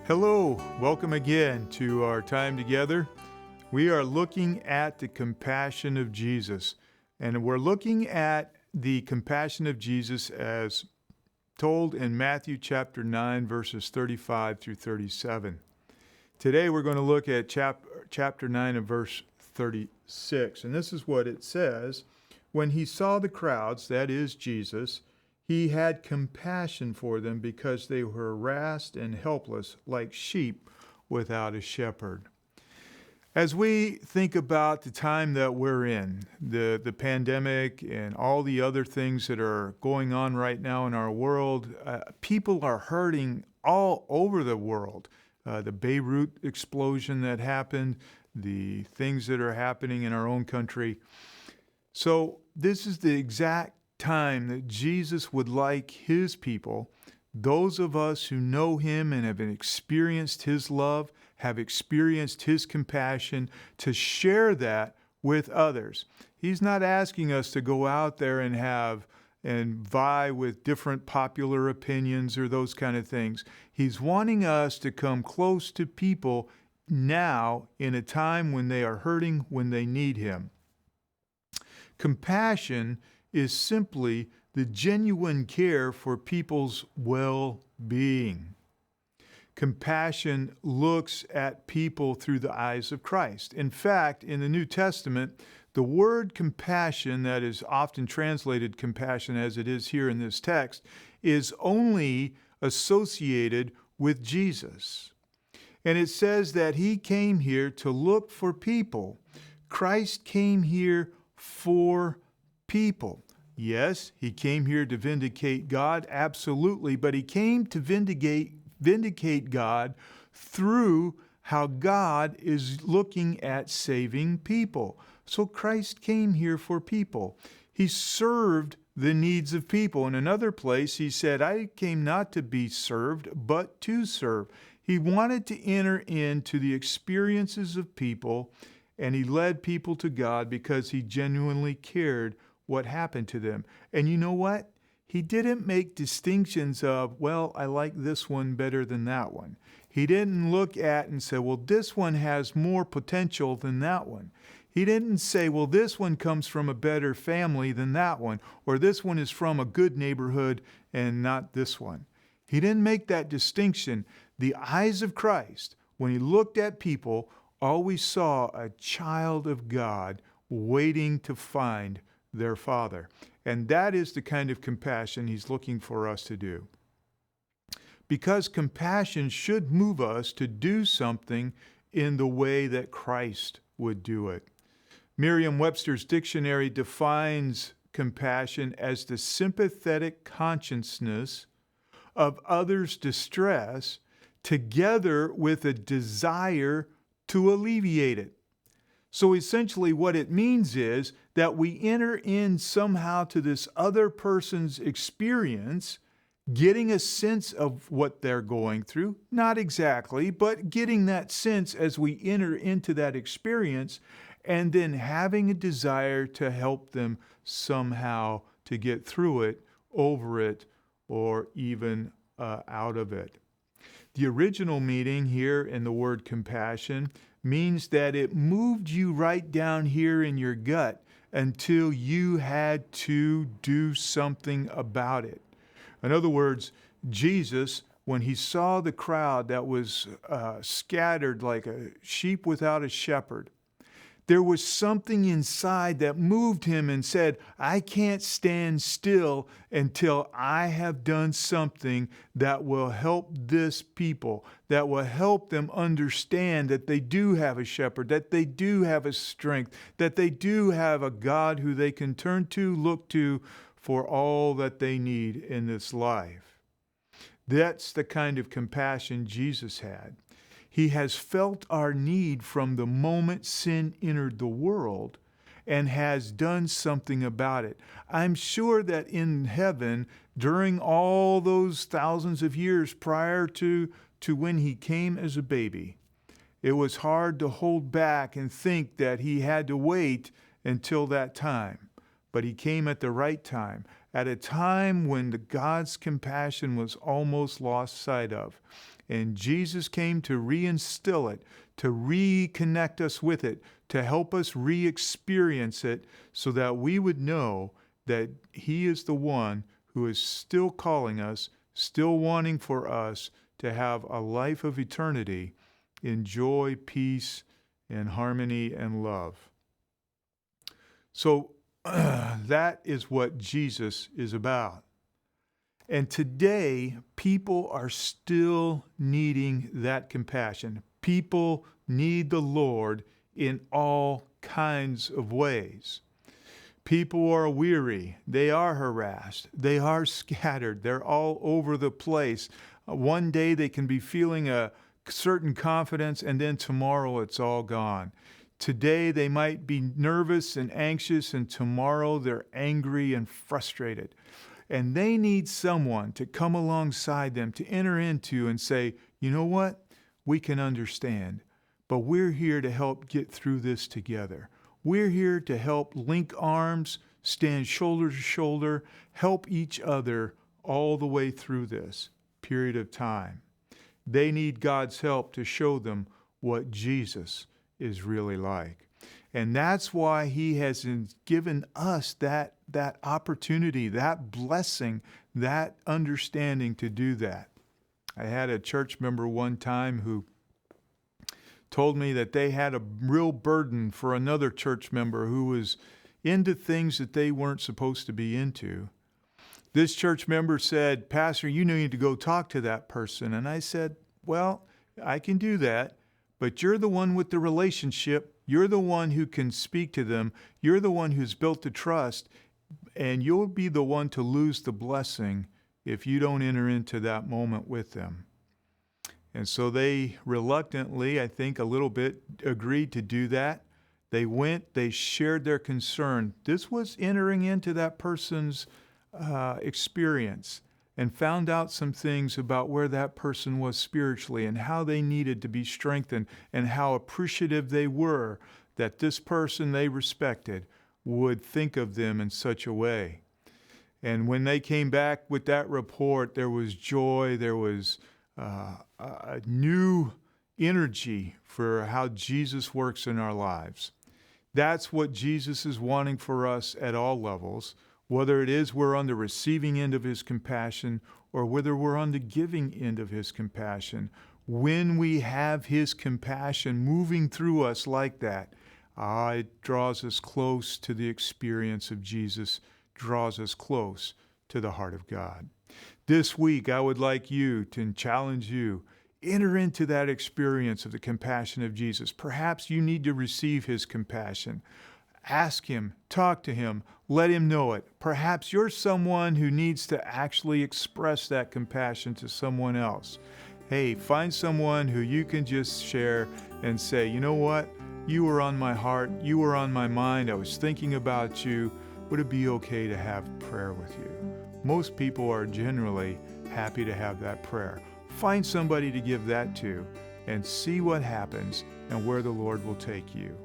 Hello, welcome again to our time together. We are looking at the compassion of Jesus, and we're looking at the compassion of Jesus as told in Matthew chapter 9, verses 35 through 37. Today we're going to look at chapter 9 and verse 36, and this is what it says. When he saw the crowds, that is Jesus, he had compassion for them because they were harassed and helpless like sheep without a shepherd. As we think about the time that we're in, the pandemic and all the other things that are going on right now in our world, people are hurting all over the world. The Beirut explosion that happened, the things that are happening in our own country. So this is the exact time that Jesus would like his people, those of us who know him and have experienced his love, have experienced his compassion, to share that with others. He's not asking us to go out there and vie with different popular opinions or those kind of things. He's wanting us to come close to people now in a time when they are hurting, when they need him. Compassion is simply the genuine care for people's well-being. Compassion looks at people through the eyes of Christ. In fact, in the New Testament, the word compassion, that is often translated compassion as it is here in this text, is only associated with Jesus. And it says that he came here to look for people. Christ came here for people. Yes, he came here to vindicate God, absolutely, but he came to vindicate God through how God is looking at saving people. So Christ came here for people. He served the needs of people. In another place, he said, I came not to be served, but to serve. He wanted to enter into the experiences of people, and he led people to God because he genuinely cared what happened to them. And you know what? He didn't make distinctions of, well, I like this one better than that one. He didn't look at and say, well, this one has more potential than that one. He didn't say, well, this one comes from a better family than that one, or this one is from a good neighborhood and not this one. He didn't make that distinction. The eyes of Christ, when he looked at people, always saw a child of God waiting to find their Father. And that is the kind of compassion he's looking for us to do. Because compassion should move us to do something in the way that Christ would do it. Merriam-Webster's dictionary defines compassion as the sympathetic consciousness of others' distress together with a desire to alleviate it. So essentially what it means is that we enter in somehow to this other person's experience, getting a sense of what they're going through, not exactly, but getting that sense as we enter into that experience, and then having a desire to help them somehow to get through it, over it, or even out of it. The original meaning here in the word compassion means that it moved you right down here in your gut until you had to do something about it. In other words, Jesus, when he saw the crowd that was scattered like a sheep without a shepherd, there was something inside that moved him and said, I can't stand still until I have done something that will help this people, that will help them understand that they do have a shepherd, that they do have a strength, that they do have a God who they can turn to, look to for all that they need in this life. That's the kind of compassion Jesus had. He has felt our need from the moment sin entered the world and has done something about it. I'm sure that in heaven, during all those thousands of years prior to when he came as a baby, it was hard to hold back and think that he had to wait until that time. but he came at the right time, at a time when God's compassion was almost lost sight of. And Jesus came to reinstill it, to reconnect us with it, to help us re-experience it so that we would know that he is the one who is still calling us, still wanting for us to have a life of eternity in joy, peace, and harmony and love. So that is what Jesus is about. And today, people are still needing that compassion. People need the Lord in all kinds of ways. People are weary. They are harassed. They are scattered. They're all over the place. One day they can be feeling a certain confidence, and then tomorrow it's all gone. Today they might be nervous and anxious, and tomorrow they're angry and frustrated. And they need someone to come alongside them, to enter into and say, you know what? We can understand, but we're here to help get through this together. We're here to help link arms, stand shoulder to shoulder, help each other all the way through this period of time. They need God's help to show them what Jesus is really like. And that's why he has given us that opportunity, that blessing, that understanding to do that. I had a church member one time who told me that they had a real burden for another church member who was into things that they weren't supposed to be into. This church member said, Pastor, you need to go talk to that person. And I said, well, I can do that, but you're the one with the relationship. You're the one who can speak to them. You're the one who's built the trust, and you'll be the one to lose the blessing if you don't enter into that moment with them. And so they reluctantly, I think a little bit, agreed to do that. They went, they shared their concern. This was entering into that person's experience, and found out some things about where that person was spiritually and how they needed to be strengthened and how appreciative they were that this person they respected would think of them in such a way. And when they came back with that report, there was joy, there was a new energy for how Jesus works in our lives. That's what Jesus is wanting for us at all levels, whether it is we're on the receiving end of his compassion or whether we're on the giving end of his compassion. When we have his compassion moving through us like that, it draws us close to the experience of Jesus, draws us close to the heart of God. This week, I would like you to challenge you, enter into that experience of the compassion of Jesus. Perhaps you need to receive his compassion. Ask him, talk to him, let him know it. Perhaps you're someone who needs to actually express that compassion to someone else. Hey, find someone who you can just share and say, you know what? You were on my heart. You were on my mind. I was thinking about you. Would it be okay to have prayer with you? Most people are generally happy to have that prayer. Find somebody to give that to and see what happens and where the Lord will take you.